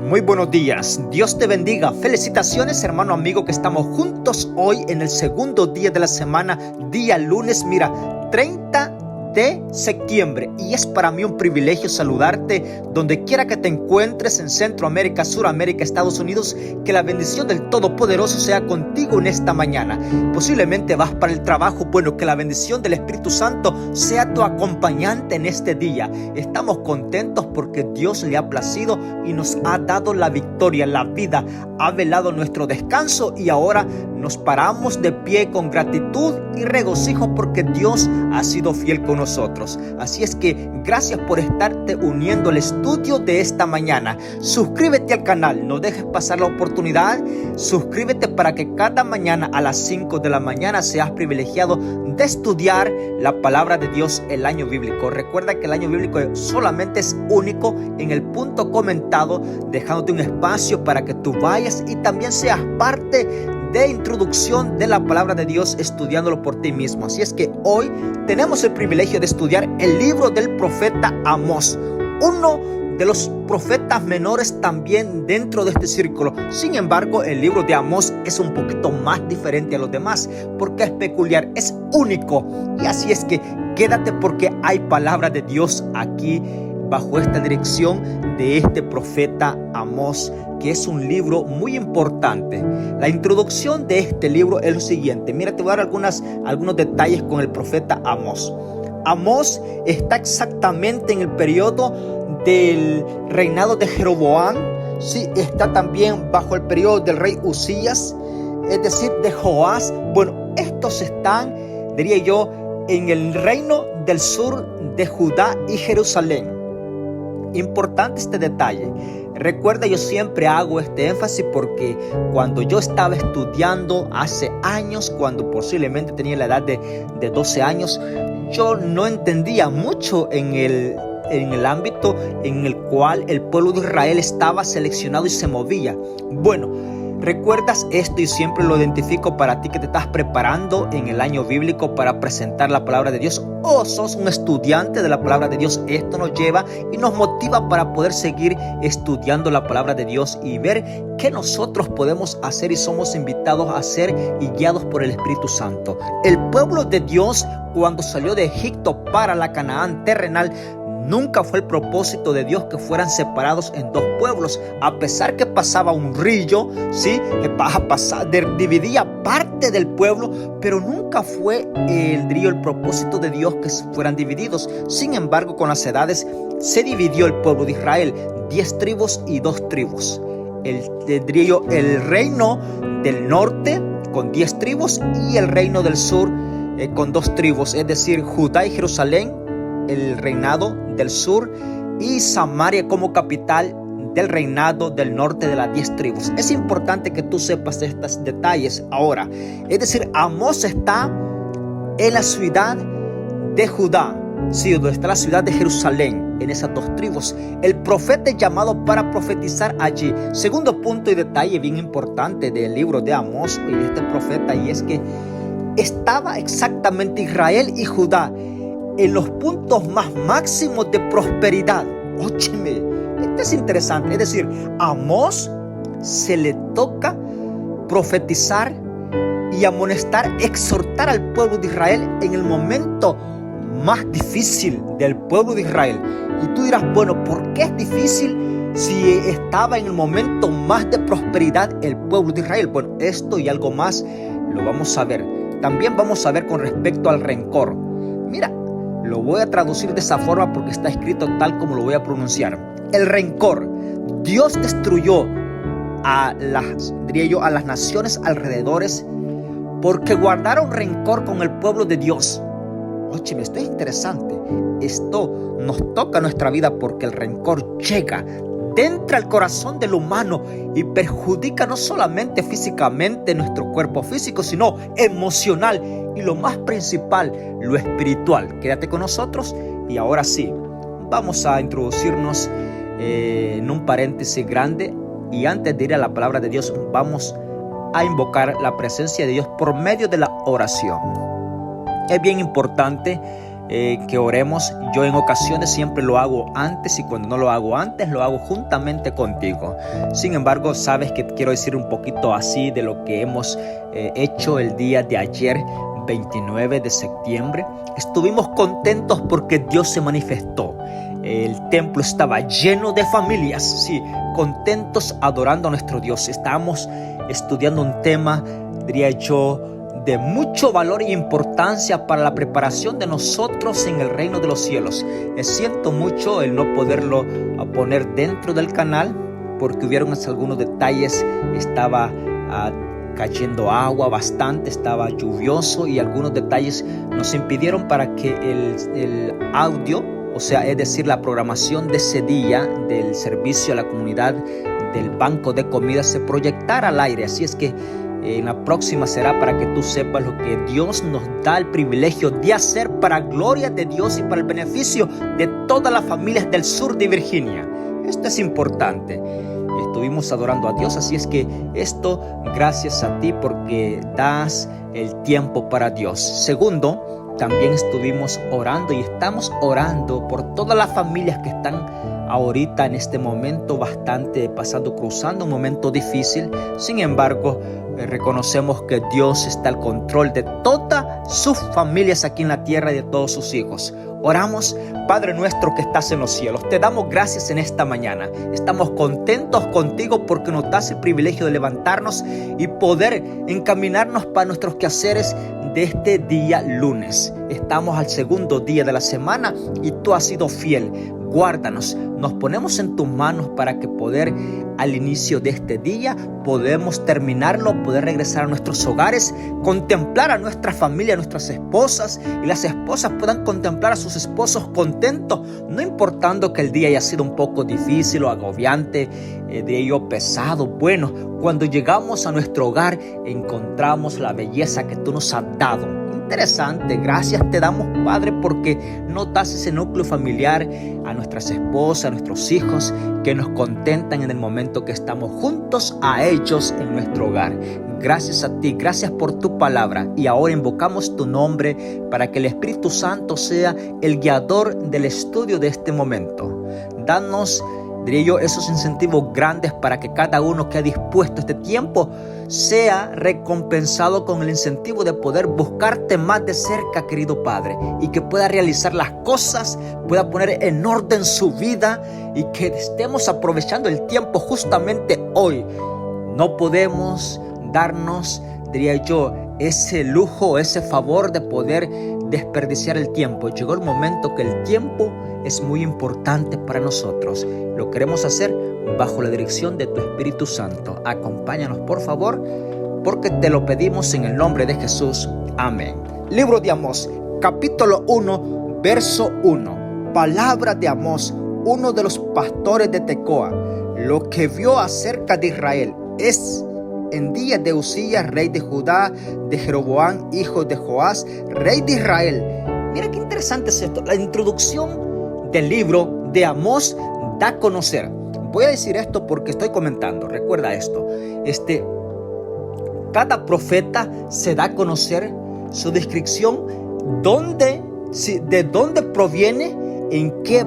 Muy buenos días, Dios te bendiga. Felicitaciones, hermano amigo, que estamos juntos hoy en el segundo día de la semana, día lunes, 30 de septiembre, y es para mí un privilegio saludarte donde quiera que te encuentres, en Centroamérica, Suramérica, Estados Unidos. Que la bendición del Todopoderoso sea contigo en esta mañana. Posiblemente vas para el trabajo, bueno, que la bendición del Espíritu Santo sea tu acompañante en este día. Estamos contentos porque Dios le ha placido y nos ha dado la victoria, la vida, ha velado nuestro descanso y ahora nos paramos de pie con gratitud y regocijo porque Dios ha sido fiel con nosotros. Así es que gracias por estarte uniendo al estudio de esta mañana. Suscríbete al canal, no dejes pasar la oportunidad. Suscríbete para que cada mañana a las 5 de la mañana seas privilegiado de estudiar la palabra de Dios, el año bíblico. Recuerda que el año bíblico solamente es único en el punto comentado, dejándote un espacio para que tú vayas y también seas parte de introducción de la palabra de Dios, estudiándolo por ti mismo. Así es que hoy tenemos el privilegio de estudiar el libro del profeta Amós, uno de los profetas menores también dentro de este círculo. Sin embargo, el libro de Amós es un poquito más diferente a los demás porque es peculiar, es único. Y así es que quédate porque hay palabra de Dios aquí bajo esta dirección de este profeta Amós, que es un libro muy importante. La introducción de este libro es lo siguiente. Mira, te voy a dar algunos detalles con el profeta Amós. Amós está exactamente en el periodo del reinado de Jeroboam. Sí, está también bajo el periodo del rey Usías, es decir, de Joás. Bueno, estos están, diría yo, en el reino del sur de Judá y Jerusalén. Importante este detalle. Recuerda, yo siempre hago este énfasis porque cuando yo estaba estudiando hace años, cuando posiblemente tenía la edad de 12 años, yo no entendía mucho en el ámbito en el cual el pueblo de Israel estaba seleccionado y se movía. Bueno, ¿recuerdas esto? Y siempre lo identifico para ti que te estás preparando en el año bíblico para presentar la palabra de Dios, o sos un estudiante de la palabra de Dios. Esto nos lleva y nos motiva para poder seguir estudiando la palabra de Dios y ver qué nosotros podemos hacer y somos invitados a hacer y guiados por el Espíritu Santo. El pueblo de Dios, cuando salió de Egipto para la Canaán terrenal, nunca fue el propósito de Dios que fueran separados en dos pueblos. A pesar que pasaba un río, ¿sí? Dividía parte del pueblo, pero nunca fue el propósito de Dios que fueran divididos. Sin embargo, con las edades se dividió el pueblo de Israel, 10 tribus y 2 tribus. El reino del norte con 10 tribus y el reino del sur con 2 tribus, es decir, Judá y Jerusalén, el reinado del sur, y Samaria como capital del reinado del norte de las 10 tribus. Es importante que tú sepas estos detalles ahora. Es decir, Amós está en la ciudad de Judá, sí, donde está la ciudad de Jerusalén, en esas 2 tribus. El profeta es llamado para profetizar allí. Segundo punto y detalle bien importante del libro de Amós y de este profeta, y es que estaba exactamente Israel y Judá en los puntos más máximos de prosperidad. Óyeme, esto es interesante. Es decir, a Amós se le toca profetizar y amonestar, exhortar al pueblo de Israel en el momento más difícil del pueblo de Israel. Y tú dirás, bueno, ¿por qué es difícil si estaba en el momento más de prosperidad el pueblo de Israel? Bueno, esto y algo más lo vamos a ver. También vamos a ver con respecto al rencor. Mira, lo voy a traducir de esa forma porque está escrito tal como lo voy a pronunciar. El rencor. Dios destruyó a las naciones alrededores porque guardaron rencor con el pueblo de Dios. Óyeme, esto es interesante. Esto nos toca nuestra vida porque el rencor llega dentro al corazón del humano y perjudica no solamente físicamente nuestro cuerpo físico, sino emocional y lo más principal, lo espiritual. Quédate con nosotros y ahora sí, vamos a introducirnos en un paréntesis grande, y antes de ir a la palabra de Dios vamos a invocar la presencia de Dios por medio de la oración. Es bien importante que oremos. Yo en ocasiones siempre lo hago antes, y cuando no lo hago antes, lo hago juntamente contigo. Sin embargo, sabes que quiero decir un poquito así de lo que hemos hecho el día de ayer, 29 de septiembre. Estuvimos contentos porque Dios se manifestó. El templo estaba lleno de familias, sí, contentos adorando a nuestro Dios. Estábamos estudiando un tema, diría yo, de mucho valor e importancia para la preparación de nosotros en el reino de los cielos. Siento mucho el no poderlo poner dentro del canal porque hubieron algunos detalles. Estaba cayendo agua bastante, estaba lluvioso y algunos detalles nos impidieron para que el audio, o sea, es decir, la programación de ese día del servicio a la comunidad del banco de comida se proyectara al aire. Así es que en la próxima será para que tú sepas lo que Dios nos da el privilegio de hacer para gloria de Dios y para el beneficio de todas las familias del sur de Virginia. Esto es importante. Estuvimos adorando a Dios, así es que esto gracias a ti porque das el tiempo para Dios. Segundo, también estuvimos orando y estamos orando por todas las familias que están ahorita en este momento cruzando un momento difícil. Sin embargo, reconocemos que Dios está al control de todas sus familias aquí en la tierra y de todos sus hijos. Oramos, Padre nuestro que estás en los cielos, te damos gracias en esta mañana. Estamos contentos contigo porque nos das el privilegio de levantarnos y poder encaminarnos para nuestros quehaceres de este día lunes. Estamos al segundo día de la semana y tú has sido fiel. Guárdanos, nos ponemos en tus manos para que poder al inicio de este día podemos terminarlo, poder regresar a nuestros hogares, contemplar a nuestra familia, a nuestras esposas, y las esposas puedan contemplar a sus esposos contentos, no importando que el día haya sido un poco difícil o agobiante, de ello pesado. Bueno, cuando llegamos a nuestro hogar encontramos la belleza que tú nos has dado. Interesante, gracias te damos, Padre, porque nos das ese núcleo familiar, a nuestras esposas, a nuestros hijos, que nos contentan en el momento que estamos juntos a ellos en nuestro hogar. Gracias a ti, gracias por tu palabra, y ahora invocamos tu nombre para que el Espíritu Santo sea el guiador del estudio de este momento. Danos, diría yo, esos incentivos grandes para que cada uno que ha dispuesto este tiempo sea recompensado con el incentivo de poder buscarte más de cerca, querido Padre, y que pueda realizar las cosas, pueda poner en orden su vida y que estemos aprovechando el tiempo justamente hoy. No podemos darnos, diría yo, ese lujo, ese favor de poder desperdiciar el tiempo. Llegó el momento que el tiempo es muy importante para nosotros. Lo queremos hacer bajo la dirección de tu Espíritu Santo. Acompáñanos, por favor, porque te lo pedimos en el nombre de Jesús. Amén. Libro de Amós, capítulo 1, verso 1. Palabra de Amós, uno de los pastores de Tecoa. Lo que vio acerca de Israel es en días de Usías, rey de Judá, de Jeroboam, hijo de Joás, rey de Israel. Mira qué interesante es esto. La introducción del libro de Amós da a conocer. Voy a decir esto porque estoy comentando. Recuerda esto. Cada profeta se da a conocer su descripción, de dónde proviene,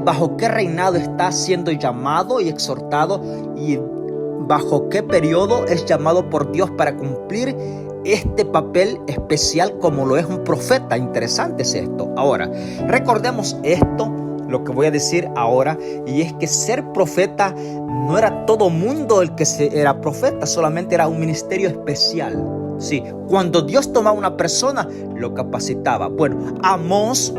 bajo qué reinado está siendo llamado y exhortado, y bajo qué periodo es llamado por Dios para cumplir este papel especial como lo es un profeta. Interesante es esto. Ahora, recordemos esto, lo que voy a decir ahora, y es que ser profeta no era todo mundo el que era profeta, solamente era un ministerio especial. Sí, cuando Dios tomaba una persona, lo capacitaba. Bueno, Amós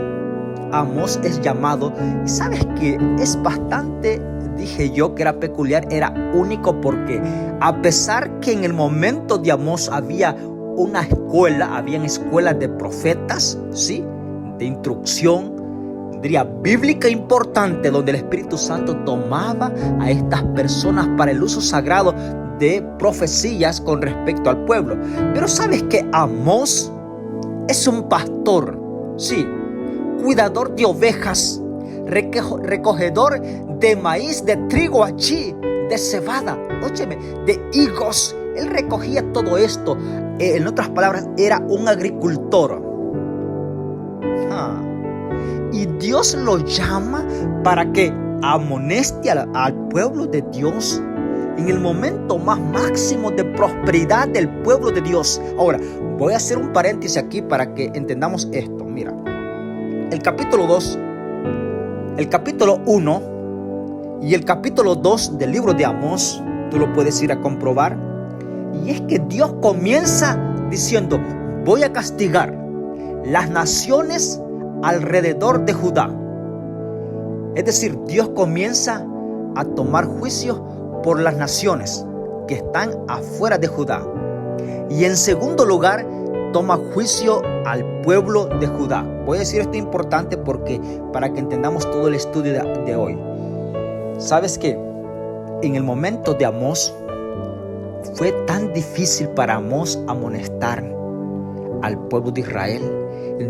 es llamado, y sabes que es bastante, dije yo que era peculiar, era único, porque a pesar que en el momento de Amós habían escuelas de profetas, ¿sí?, de instrucción, diría bíblica importante, donde el Espíritu Santo tomaba a estas personas para el uso sagrado de profecías con respecto al pueblo. Pero sabes que Amós es un pastor, sí, cuidador de ovejas, recogedor de maíz, de trigo allí, de cebada, óyeme, de higos. Él recogía todo esto. En otras palabras, era un agricultor. Y Dios lo llama para que amoneste al pueblo de Dios en el momento más máximo de prosperidad del pueblo de Dios. Ahora, voy a hacer un paréntesis aquí para que entendamos esto. Mira, el capítulo 2, el capítulo 1 y el capítulo 2 del libro de Amós, tú lo puedes ir a comprobar. Y es que Dios comienza diciendo: voy a castigar las naciones alrededor de Judá. Es decir, Dios comienza a tomar juicio por las naciones que están afuera de Judá. Y en segundo lugar, toma juicio al pueblo de Judá. Voy a decir esto importante porque para que entendamos todo el estudio de hoy. ¿Sabes qué? En el momento de Amós, fue tan difícil para Amós amonestar al pueblo de Israel.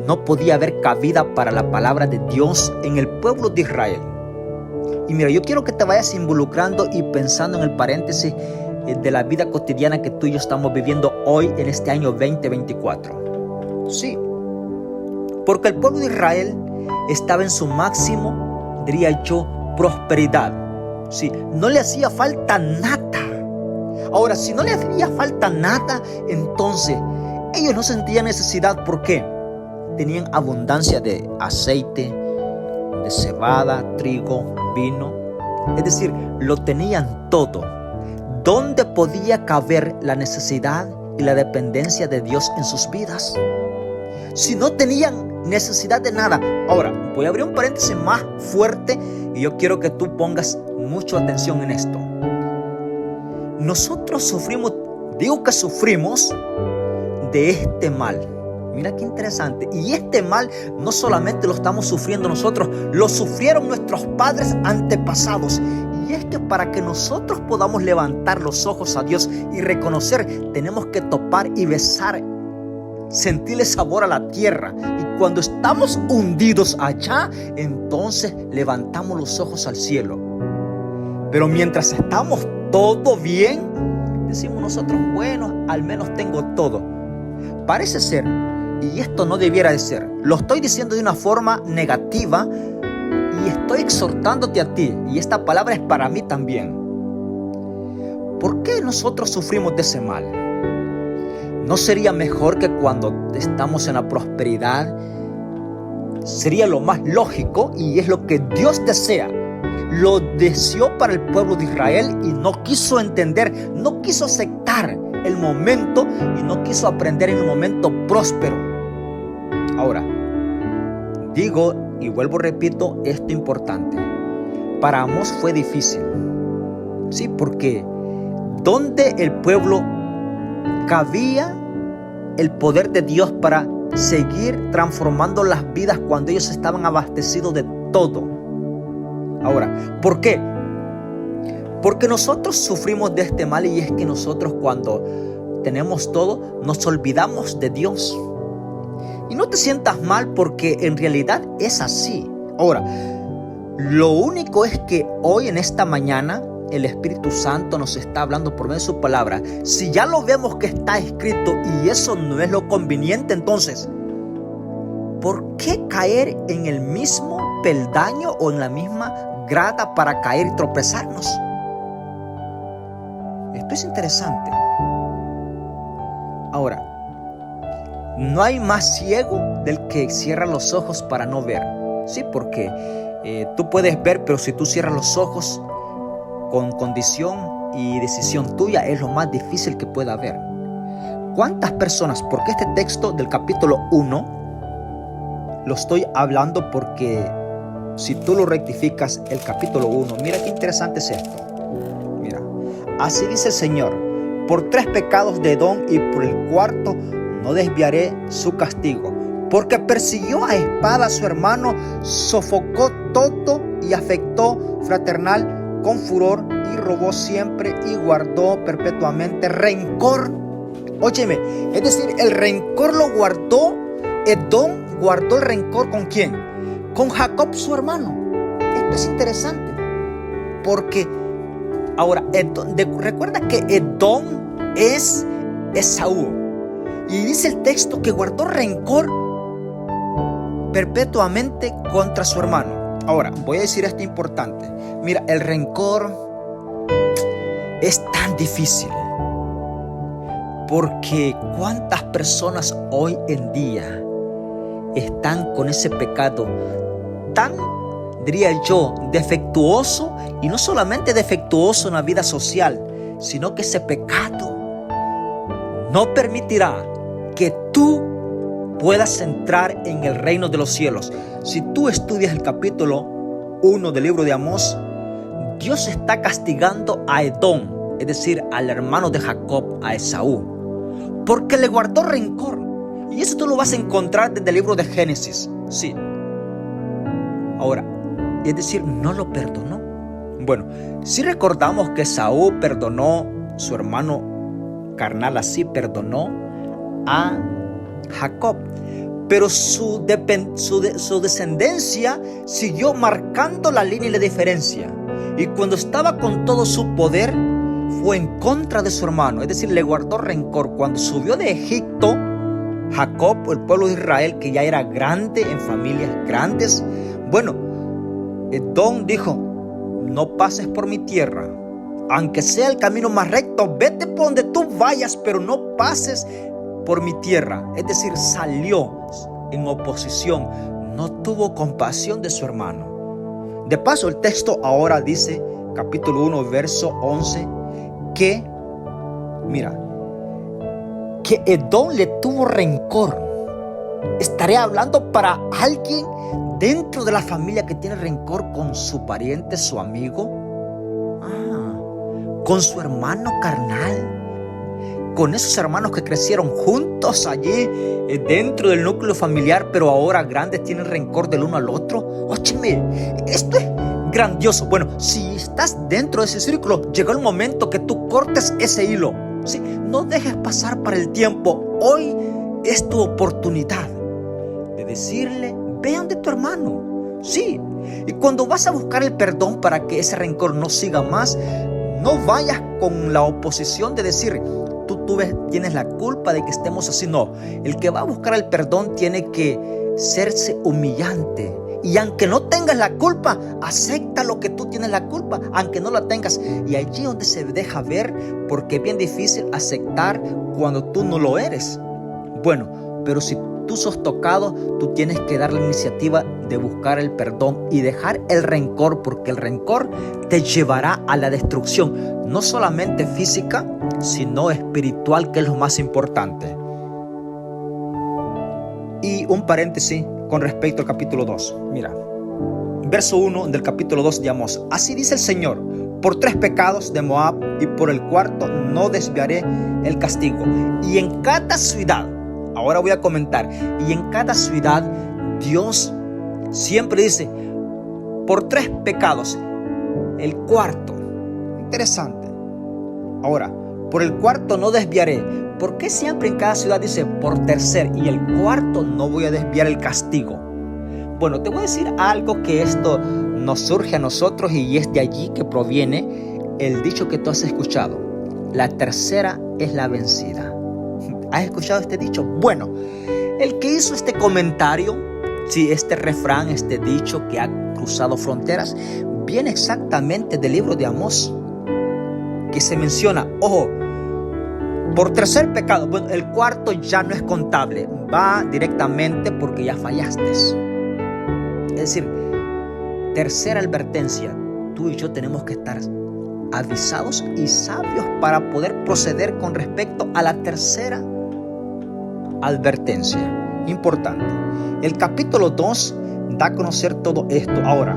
No podía haber cabida para la palabra de Dios en el pueblo de Israel. Y mira, yo quiero que te vayas involucrando y pensando en el paréntesis de la vida cotidiana que tú y yo estamos viviendo hoy en este año 2024. Sí, porque el pueblo de Israel estaba en su máximo, diría yo, prosperidad. Sí, no le hacía falta nada. Ahora, si no le hacía falta nada, entonces ellos no sentían necesidad. ¿Por qué? Tenían abundancia de aceite, de cebada, trigo, vino. Es decir, lo tenían todo. ¿Dónde podía caber la necesidad y la dependencia de Dios en sus vidas? Si no tenían necesidad de nada. Ahora, voy a abrir un paréntesis más fuerte y yo quiero que tú pongas mucha atención en esto. Nosotros sufrimos de este mal. Mira qué interesante. Y este mal no solamente lo estamos sufriendo nosotros, lo sufrieron nuestros padres antepasados. Y es que para que nosotros podamos levantar los ojos a Dios y reconocer, tenemos que topar y besar, sentirle sabor a la tierra. Y cuando estamos hundidos allá, entonces levantamos los ojos al cielo. Pero mientras estamos todo bien, decimos nosotros: bueno, al menos tengo todo. Parece ser, y esto no debiera de ser, lo estoy diciendo de una forma negativa y estoy exhortándote a ti, y esta palabra es para mí también. ¿Por qué nosotros sufrimos de ese mal? ¿No sería mejor que cuando estamos en la prosperidad? Sería lo más lógico, y es lo que Dios desea. Lo deseó para el pueblo de Israel y no quiso entender, no quiso aceptar el momento y no quiso aprender en el momento próspero. Ahora, digo y vuelvo, repito, esto importante. Para Amós fue difícil. Sí, porque ¿dónde el pueblo cabía el poder de Dios para seguir transformando las vidas cuando ellos estaban abastecidos de todo? Ahora, ¿por qué? Porque nosotros sufrimos de este mal, y es que nosotros cuando tenemos todo nos olvidamos de Dios. Y no te sientas mal, porque en realidad es así. Ahora, lo único es que hoy en esta mañana el Espíritu Santo nos está hablando por medio de su palabra. Si ya lo vemos que está escrito y eso no es lo conveniente, entonces, ¿por qué caer en el mismo peldaño o en la misma grada para caer y tropezarnos? Esto es interesante. Ahora, no hay más ciego del que cierra los ojos para no ver. Sí, porque tú puedes ver, pero si tú cierras los ojos, con condición y decisión tuya, es lo más difícil que pueda haber. ¿Cuántas personas? Porque este texto del capítulo 1 lo estoy hablando porque si tú lo rectificas, el capítulo 1, mira qué interesante es esto. Mira, así dice el Señor: por 3 pecados de Edom y por el 4 no desviaré su castigo, porque persiguió a espada a su hermano, sofocó todo y afectó fraternal con furor, y robó siempre y guardó perpetuamente rencor. Óyeme, es decir, el rencor lo guardó. Edom guardó el rencor ¿con quién? Con Jacob, su hermano. Esto es interesante, porque ahora recuerda que Edom es Esaú, y dice el texto que guardó rencor perpetuamente contra su hermano. Ahora, voy a decir esto importante. Mira, el rencor es tan difícil. Porque cuántas personas hoy en día están con ese pecado tan, diría yo, defectuoso, y no solamente defectuoso en la vida social, sino que ese pecado no permitirá que tú puedas entrar en el reino de los cielos. Si tú estudias el capítulo 1 del libro de Amós, Dios está castigando a Edom, es decir, al hermano de Jacob, a Esaú, porque le guardó rencor. Y eso tú lo vas a encontrar desde el libro de Génesis. Sí. Ahora, es decir, no lo perdonó. Bueno, si recordamos que Esaú perdonó a su hermano carnal, así perdonó a Jacob, pero su descendencia siguió marcando la línea y la diferencia. Y cuando estaba con todo su poder, fue en contra de su hermano, es decir, le guardó rencor. Cuando subió de Egipto, Jacob, el pueblo de Israel, que ya era grande, en familias grandes, bueno, Edom dijo: no pases por mi tierra, aunque sea el camino más recto, vete por donde tú vayas, pero no pases por mi tierra. Es decir, salió en oposición, no tuvo compasión de su hermano. De paso, el texto ahora dice, capítulo 1, verso 11, que, mira, que Edom le tuvo rencor. Estaré hablando para alguien dentro de la familia que tiene rencor con su pariente, su amigo, con su hermano carnal, con esos hermanos que crecieron juntos allí dentro del núcleo familiar, pero ahora grandes tienen rencor del uno al otro. Óyeme, esto es grandioso. Bueno, si estás dentro de ese círculo, llegó el momento que tú cortes ese hilo. ¿Sí? No dejes pasar para el tiempo. Hoy es tu oportunidad de decirle: ve ante tu hermano. Sí. Y cuando vas a buscar el perdón para que ese rencor no siga más, no vayas con la oposición de decir: tú tienes la culpa de que estemos así. No, el que va a buscar el perdón tiene que serse humillante. Y aunque no tengas la culpa, acepta lo que tú tienes la culpa, aunque no la tengas. Y allí es donde se deja ver, porque es bien difícil aceptar cuando tú no lo eres. Bueno, pero si tú sos tocado, tú tienes que dar la iniciativa de buscar el perdón y dejar el rencor, porque el rencor te llevará a la destrucción, no solamente física, sino espiritual, que es lo más importante. Y un paréntesis con respecto al capítulo 2. Mira, verso 1 del capítulo 2 de Amós. Así dice el Señor: por 3 pecados de Moab y por el 4º no desviaré el castigo. Y en cada ciudad, ahora voy a comentar, y en cada ciudad Dios siempre dice: por 3 pecados, el 4º. Interesante. Ahora, por el 4º no desviaré. ¿Por qué siempre en cada ciudad dice por 3º y el 4º no voy a desviar el castigo? Bueno, te voy a decir algo que esto nos surge a nosotros, y es de allí que proviene el dicho que tú has escuchado: la tercera es la vencida. ¿Has escuchado este dicho? Bueno, el que hizo este comentario, sí, este refrán, este dicho que ha cruzado fronteras, viene exactamente del libro de Amós, que se menciona, ojo, por 3er pecado. Bueno, el 4º ya no es contable, va directamente porque ya fallaste. Es decir, tercera advertencia: tú y yo tenemos que estar avisados y sabios para poder proceder con respecto a la tercera advertencia. Importante. El capítulo 2 da a conocer todo esto. Ahora,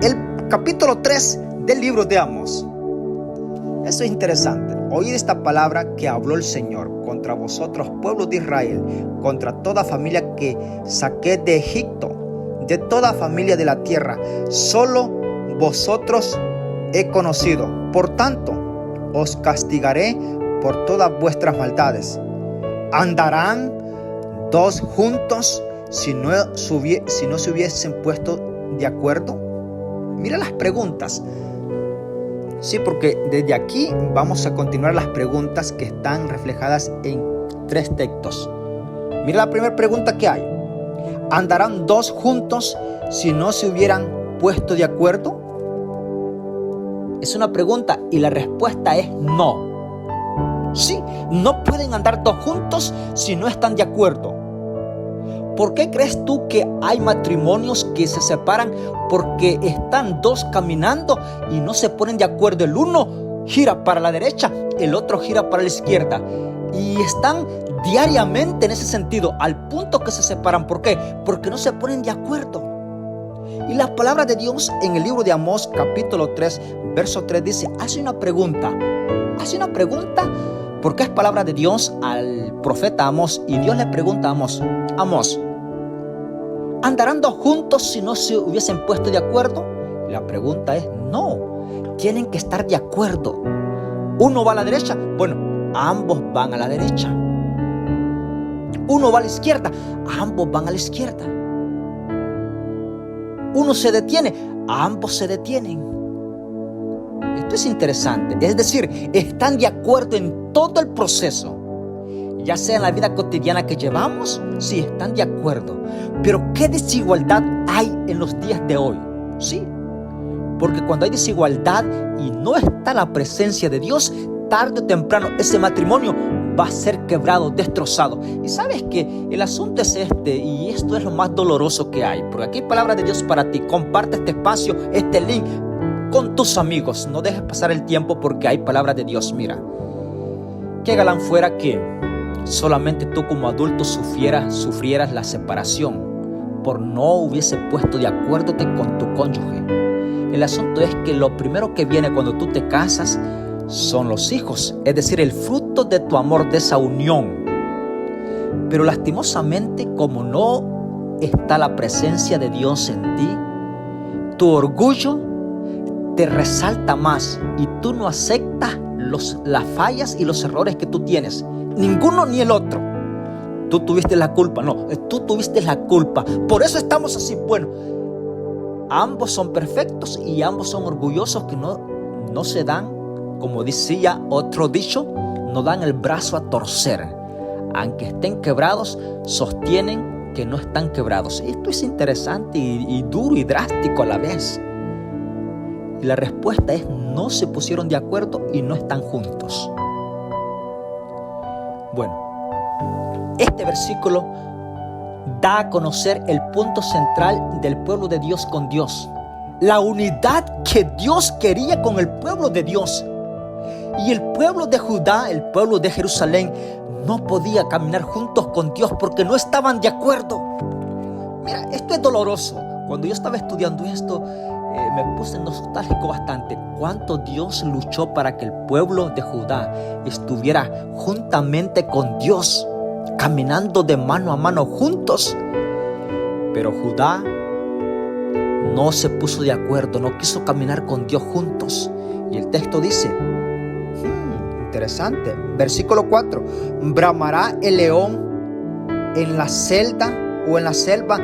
el capítulo 3 del libro de Amós. Eso es interesante. Oíd esta palabra que habló el Señor contra vosotros, pueblos de Israel, contra toda familia que saqué de Egipto, de toda familia de la tierra. Solo vosotros he conocido. Por tanto, os castigaré por todas vuestras maldades. ¿Andarán 2 juntos si no se hubiesen puesto de acuerdo? Mira las preguntas. Sí, porque desde aquí vamos a continuar las preguntas que están reflejadas en 3 textos. Mira la primera pregunta que hay. ¿Andarán dos juntos si no se hubieran puesto de acuerdo? Es una pregunta y la respuesta es no. Sí, no pueden andar dos juntos si no están de acuerdo. ¿Por qué crees tú que hay matrimonios que se separan? Porque están dos caminando y no se ponen de acuerdo. El uno gira para la derecha, el otro gira para la izquierda. Y están diariamente en ese sentido, al punto que se separan. ¿Por qué? Porque no se ponen de acuerdo. Y la palabra de Dios en el libro de Amós, capítulo 3, verso 3 dice, hace una pregunta, porque es palabra de Dios al profeta Amós, y Dios le pregunta a Amós, ¿andarán dos juntos si no se hubiesen puesto de acuerdo? Y la pregunta es, no, tienen que estar de acuerdo. Uno va a la derecha, bueno, ambos van a la derecha. Uno va a la izquierda, ambos van a la izquierda. Uno se detiene, ambos se detienen. Esto es interesante, es decir, están de acuerdo en todo el proceso. Ya sea en la vida cotidiana que llevamos, sí, están de acuerdo. Pero ¿qué desigualdad hay en los días de hoy? Sí, porque cuando hay desigualdad y no está la presencia de Dios, tarde o temprano ese matrimonio va a ser quebrado, destrozado. Y sabes que el asunto es y esto es lo más doloroso que hay, porque aquí hay palabra de Dios para ti. Comparte este espacio, este link con tus amigos. No dejes pasar el tiempo porque hay palabra de Dios. Mira, qué galán fuera que solamente tú como adulto sufrieras la separación por no hubiese puesto de acuerdo con tu cónyuge. El asunto es que lo primero que viene cuando tú te casas son los hijos, es decir, el fruto de tu amor, de esa unión. Pero lastimosamente, como no está la presencia de Dios en ti, tu orgullo te resalta más y tú no aceptas las fallas y los errores que tú tienes. Ninguno ni el otro. Tú tuviste la culpa, no, tú tuviste la culpa. Por eso estamos así. Bueno, ambos son perfectos y ambos son orgullosos que no se dan. Como decía otro dicho, no dan el brazo a torcer. Aunque estén quebrados, sostienen que no están quebrados. Esto es interesante y duro y drástico a la vez. Y la respuesta es, no se pusieron de acuerdo y no están juntos. Bueno, este versículo da a conocer el punto central del pueblo de Dios con Dios. La unidad que Dios quería con el pueblo de Dios. Y el pueblo de Judá, el pueblo de Jerusalén, no podía caminar juntos con Dios porque no estaban de acuerdo. Mira, esto es doloroso. Cuando yo estaba estudiando esto, me puse nostálgico bastante. Cuánto Dios luchó para que el pueblo de Judá estuviera juntamente con Dios, caminando de mano a mano juntos. Pero Judá no se puso de acuerdo, no quiso caminar con Dios juntos. Y el texto dice, interesante, versículo 4, bramará el león en la celda o en la selva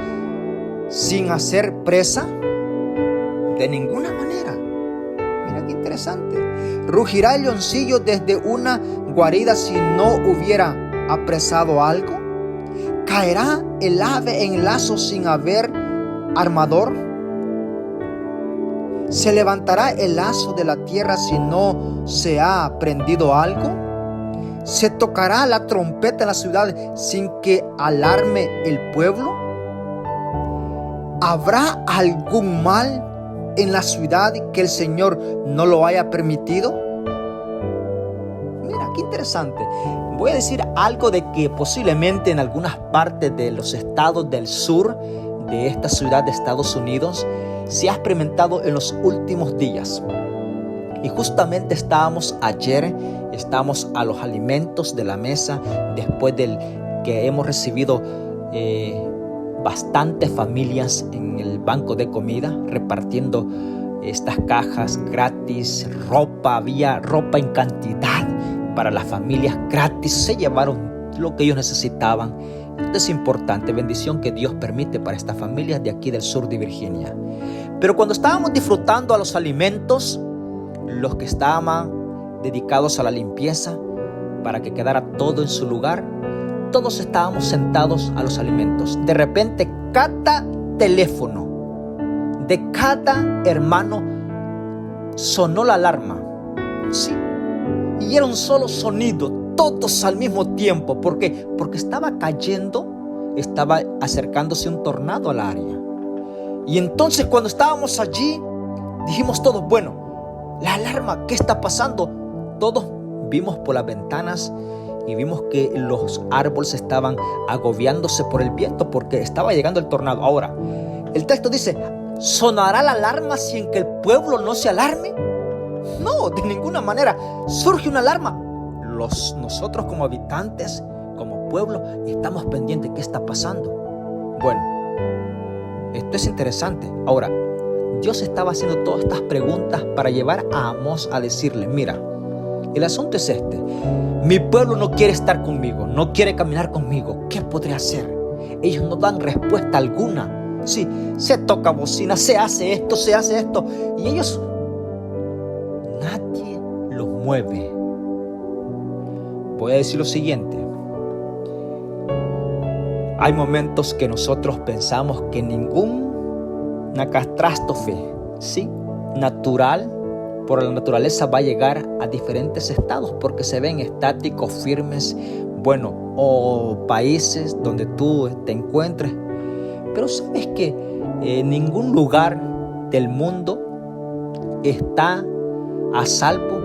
sin hacer presa. De ninguna manera. Mira qué interesante. ¿Rugirá el leoncillo desde una guarida si no hubiera apresado algo? ¿Caerá el ave en lazo sin haber armador? ¿Se levantará el lazo de la tierra si no se ha prendido algo? ¿Se tocará la trompeta en la ciudad sin que alarme el pueblo? ¿Habrá algún mal en la ciudad que el Señor no lo haya permitido? Mira, qué interesante. Voy a decir algo de que posiblemente en algunas partes de los estados del sur de esta ciudad de Estados Unidos se ha experimentado en los últimos días. Y justamente estábamos a los alimentos de la mesa después del que hemos recibido bastantes familias en el banco de comida, repartiendo estas cajas gratis, había ropa en cantidad para las familias gratis, se llevaron lo que ellos necesitaban. Esto es importante, bendición que Dios permite para estas familias de aquí del sur de Virginia. Pero cuando estábamos disfrutando a los alimentos, los que estaban dedicados a la limpieza, para que quedara todo en su lugar, todos estábamos sentados a los alimentos. De repente, cada teléfono de cada hermano sonó la alarma. Sí. Y era un solo sonido, todos al mismo tiempo. ¿Por qué? Porque estaba cayendo, estaba acercándose un tornado al área. Y entonces cuando estábamos allí, dijimos todos, bueno, la alarma, ¿qué está pasando? Todos vimos por las ventanas y vimos que los árboles estaban agobiándose por el viento porque estaba llegando el tornado. Ahora, el texto dice, ¿sonará la alarma sin que el pueblo no se alarme? No, de ninguna manera. Surge una alarma. Nosotros como habitantes, como pueblo, estamos pendientes de qué está pasando. Bueno, esto es interesante. Ahora, Dios estaba haciendo todas estas preguntas para llevar a Amós a decirle, mira, el asunto es este. Mi pueblo no quiere estar conmigo, no quiere caminar conmigo. ¿Qué podré hacer? Ellos no dan respuesta alguna. Sí, se toca bocina, se hace esto. Y ellos, nadie los mueve. Voy a decir lo siguiente. Hay momentos que nosotros pensamos que ninguna catástrofe, sí, natural, por la naturaleza va a llegar a diferentes estados porque se ven estáticos, firmes, bueno, o países donde tú te encuentres. Pero sabes que ningún lugar del mundo está a salvo,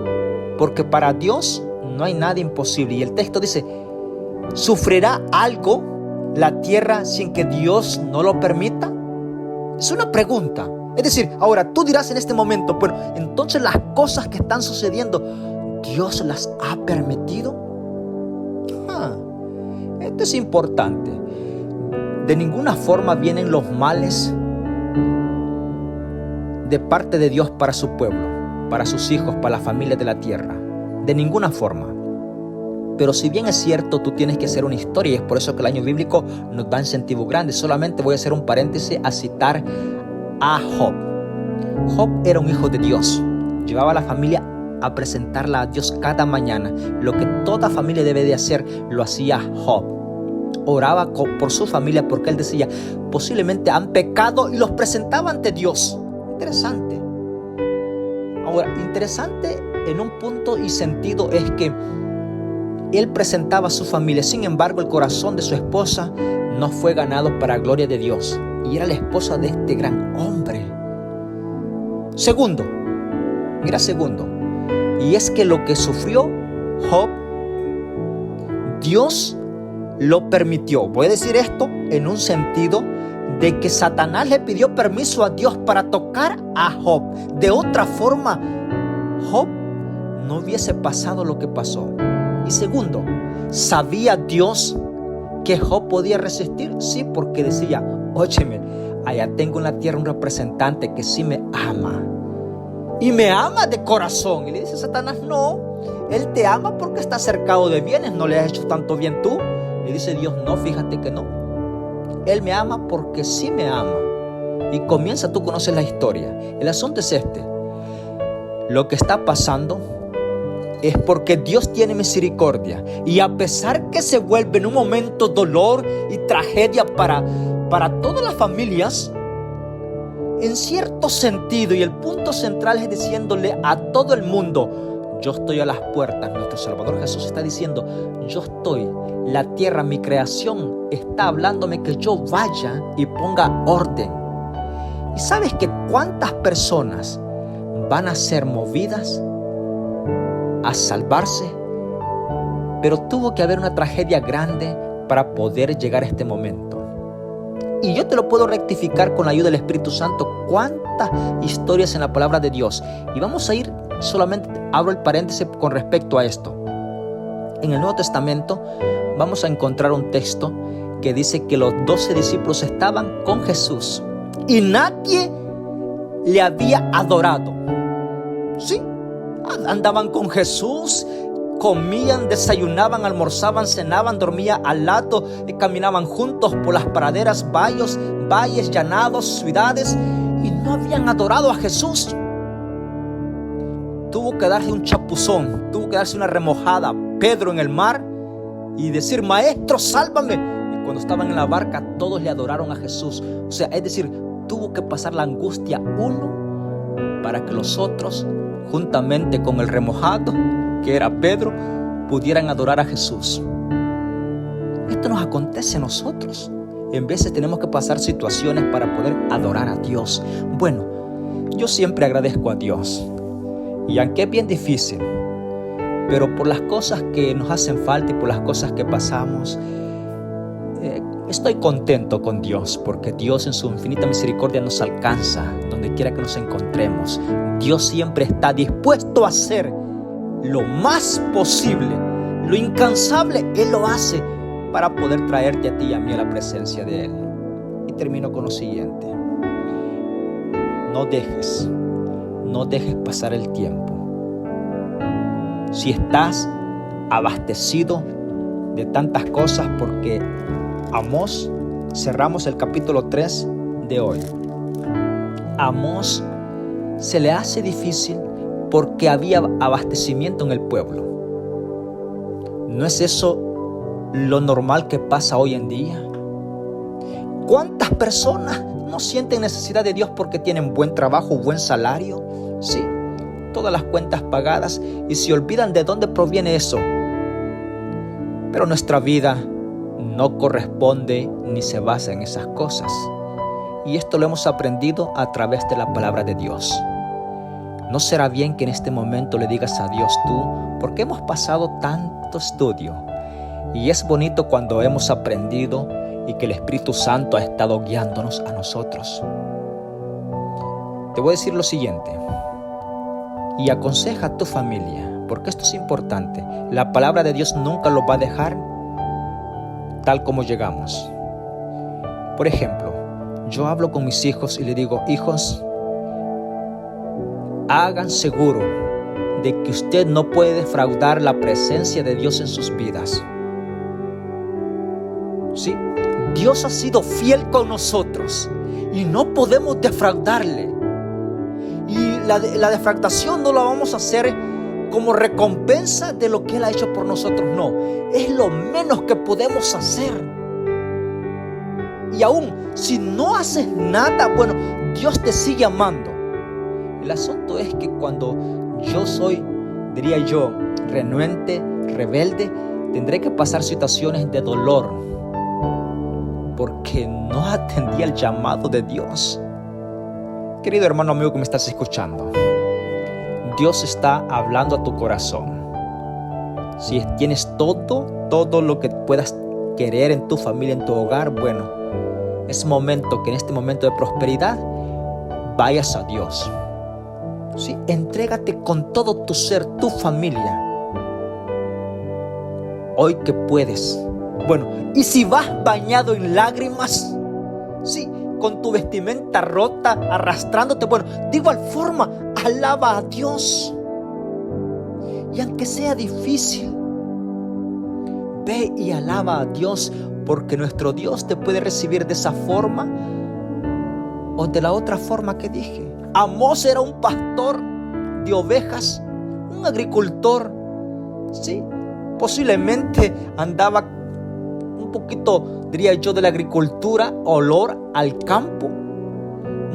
porque para Dios no hay nada imposible. Y el texto dice, ¿sufrirá algo la tierra sin que Dios no lo permita? Es una pregunta. Es decir, ahora tú dirás en este momento, pero entonces las cosas que están sucediendo, ¿Dios las ha permitido? Esto es importante. De ninguna forma vienen los males de parte de Dios para su pueblo, para sus hijos, para la familia de la tierra. De ninguna forma. Pero si bien es cierto, tú tienes que hacer una historia, y es por eso que el año bíblico nos da incentivo grande. Solamente voy a hacer un paréntesis a citar a Job. Job era un hijo de Dios. Llevaba a la familia a presentarla a Dios cada mañana. Lo que toda familia debe de hacer, lo hacía Job. Oraba por su familia porque él decía, posiblemente han pecado, y los presentaba ante Dios. Interesante. Ahora, interesante en un punto y sentido es que él presentaba a su familia. Sin embargo, el corazón de su esposa no fue ganado para gloria de Dios. Y era la esposa de este gran hombre. Segundo. Y es que lo que sufrió Job, Dios lo permitió. Voy a decir esto en un sentido de que Satanás le pidió permiso a Dios para tocar a Job. De otra forma, Job no hubiese pasado lo que pasó. Y segundo, ¿sabía Dios que Job podía resistir? Sí, porque decía, óyeme, allá tengo en la tierra un representante que sí me ama. Y me ama de corazón. Y le dice Satanás, no, él te ama porque está cercado de bienes, no le has hecho tanto bien tú. Le dice Dios, no, fíjate que no. Él me ama porque sí me ama. Y comienza, tú conoces la historia. El asunto es este. Lo que está pasando es porque Dios tiene misericordia. Y a pesar que se vuelve en un momento dolor y tragedia para todas las familias, en cierto sentido, y el punto central es diciéndole a todo el mundo, yo estoy a las puertas. Nuestro Salvador Jesús está diciendo, yo estoy, la tierra, mi creación, está hablándome que yo vaya y ponga orden. ¿Y sabes que cuántas personas van a ser movidas a salvarse? Pero tuvo que haber una tragedia grande para poder llegar a este momento. Y yo te lo puedo rectificar con la ayuda del Espíritu Santo. Cuántas historias en la palabra de Dios. Y vamos a ir, solamente abro el paréntesis con respecto a esto. En el Nuevo Testamento vamos a encontrar un texto que dice que los 12 discípulos estaban con Jesús y nadie le había adorado. Sí, andaban con Jesús, comían, desayunaban, almorzaban, cenaban, dormían al lado, caminaban juntos por las praderas, valles, llanados, ciudades, y no habían adorado a Jesús. Tuvo que darse un chapuzón, tuvo que darse una remojada Pedro en el mar, y decir, Maestro, sálvame. Y cuando estaban en la barca, todos le adoraron a Jesús. O sea, es decir, tuvo que pasar la angustia uno para que los otros, juntamente con el remojado, que era Pedro, pudieran adorar a Jesús. Esto nos acontece a nosotros. En veces tenemos que pasar situaciones para poder adorar a Dios. Bueno, yo siempre agradezco a Dios. Y aunque es bien difícil, pero por las cosas que nos hacen falta y por las cosas que pasamos, estoy contento con Dios, porque Dios en su infinita misericordia nos alcanza donde quiera que nos encontremos. Dios siempre está dispuesto a hacer lo más posible, lo incansable, Él lo hace para poder traerte a ti y a mí a la presencia de Él. Y termino con lo siguiente: no dejes pasar el tiempo. Si estás abastecido de tantas cosas, porque Amós, cerramos el capítulo 3 de hoy. Amós se le hace difícil porque había abastecimiento en el pueblo. ¿No es eso lo normal que pasa hoy en día? ¿Cuántas personas no sienten necesidad de Dios porque tienen buen trabajo, buen salario? Sí, todas las cuentas pagadas, y se olvidan de dónde proviene eso. Pero nuestra vida no corresponde ni se basa en esas cosas. Y esto lo hemos aprendido a través de la palabra de Dios. ¿No será bien que en este momento le digas a Dios tú? Porque hemos pasado tanto estudio. Y es bonito cuando hemos aprendido y que el Espíritu Santo ha estado guiándonos a nosotros. Te voy a decir lo siguiente. Y aconseja a tu familia, porque esto es importante. La palabra de Dios nunca lo va a dejar tal como llegamos. Por ejemplo, yo hablo con mis hijos y les digo: hijos, hagan seguro de que usted no puede defraudar la presencia de Dios en sus vidas. Sí, Dios ha sido fiel con nosotros y no podemos defraudarle. Y la defraudación no la vamos a hacer como recompensa de lo que Él ha hecho por nosotros. No, es lo menos que podemos hacer. Y aún si no haces nada, bueno, Dios te sigue amando. El asunto es que cuando yo soy, diría yo, renuente, rebelde, tendré que pasar situaciones de dolor porque no atendí al llamado de Dios. Querido hermano amigo que me estás escuchando, Dios está hablando a tu corazón. Si tienes todo lo que puedas querer en tu familia, en tu hogar, bueno, es momento que en este momento de prosperidad vayas a Dios. Sí, entrégate con todo tu ser, tu familia. Hoy que puedes. Bueno, y si vas bañado en lágrimas, sí, con tu vestimenta rota, arrastrándote, bueno, de igual forma, alaba a Dios. Y aunque sea difícil, ve y alaba a Dios, porque nuestro Dios te puede recibir de esa forma o de la otra forma que dije. Amós era un pastor de ovejas, un agricultor, sí, posiblemente andaba un poquito, diría yo, de la agricultura, olor al campo.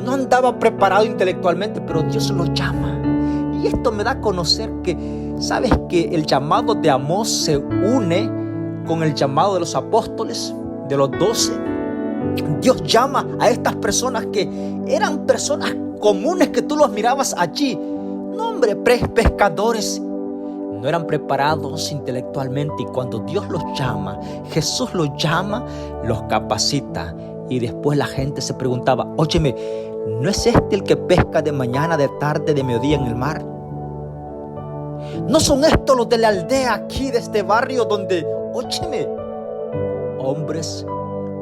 No andaba preparado intelectualmente, pero Dios lo llama. Y esto me da a conocer que, ¿sabes que el llamado de Amós se une con el llamado de los apóstoles, de los 12? Dios llama a estas personas que eran personas comunes que tú los mirabas allí. No, hombre, pescadores. No eran preparados intelectualmente, y cuando Dios los llama, Jesús los llama, los capacita. Y después la gente se preguntaba: óyeme, ¿no es este el que pesca de mañana, de tarde, de mediodía en el mar? ¿No son estos los de la aldea aquí, de este barrio donde, óyeme, hombres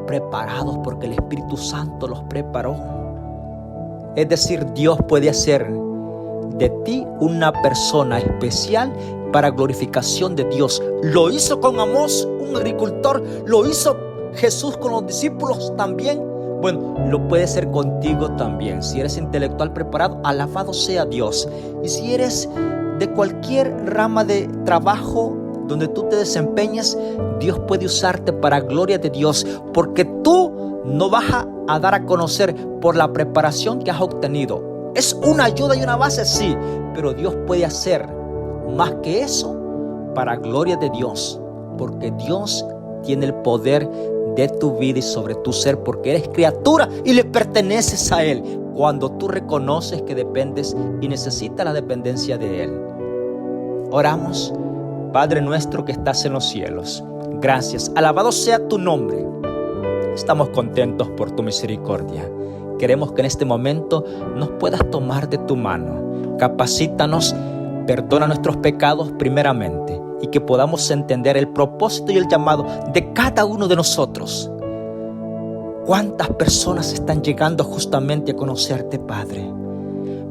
preparados porque el Espíritu Santo los preparó? Es decir, Dios puede hacer de ti una persona especial para glorificación de Dios. Lo hizo con Amós, un agricultor. Lo hizo Jesús con los discípulos también. Bueno, lo puede hacer contigo también. Si eres intelectual preparado, alabado sea Dios. Y si eres de cualquier rama de trabajo donde tú te desempeñes, Dios puede usarte para gloria de Dios, porque tú no vas a dar a conocer por la preparación que has obtenido. Es una ayuda y una base, sí, pero Dios puede hacer más que eso para gloria de Dios, porque Dios tiene el poder de tu vida y sobre tu ser, porque eres criatura y le perteneces a Él. Cuando tú reconoces que dependes y necesitas la dependencia de Él. Oramos. Padre nuestro que estás en los cielos, gracias, alabado sea tu nombre. Estamos contentos por tu misericordia. Queremos que en este momento nos puedas tomar de tu mano. Capacítanos, perdona nuestros pecados primeramente, y que podamos entender el propósito y el llamado de cada uno de nosotros. ¿Cuántas personas están llegando justamente a conocerte, Padre?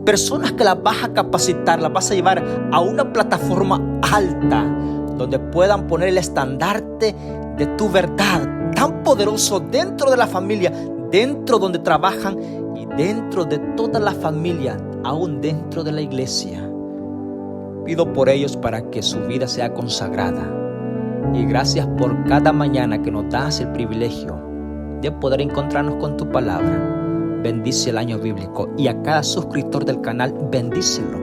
Personas que las vas a capacitar, las vas a llevar a una plataforma alta, donde puedan poner el estandarte de tu verdad tan poderoso dentro de la familia, dentro donde trabajan y dentro de toda la familia, aún dentro de la iglesia. Pido por ellos para que su vida sea consagrada. Y gracias por cada mañana que nos das el privilegio de poder encontrarnos con tu palabra. Bendice el año bíblico y a cada suscriptor del canal, bendícelo.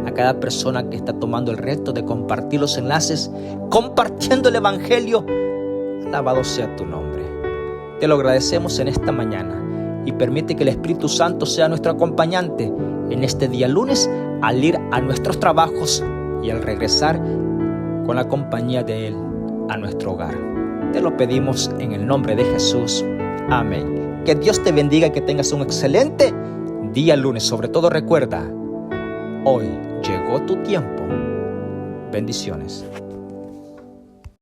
A cada persona que está tomando el reto de compartir los enlaces, compartiendo el evangelio, alabado sea tu nombre. Te lo agradecemos en esta mañana y permite que el Espíritu Santo sea nuestro acompañante en este día lunes al ir a nuestros trabajos y al regresar con la compañía de Él a nuestro hogar. Te lo pedimos en el nombre de Jesús. Amén. Que Dios te bendiga y que tengas un excelente día lunes. Sobre todo recuerda, hoy llegó tu tiempo. Bendiciones.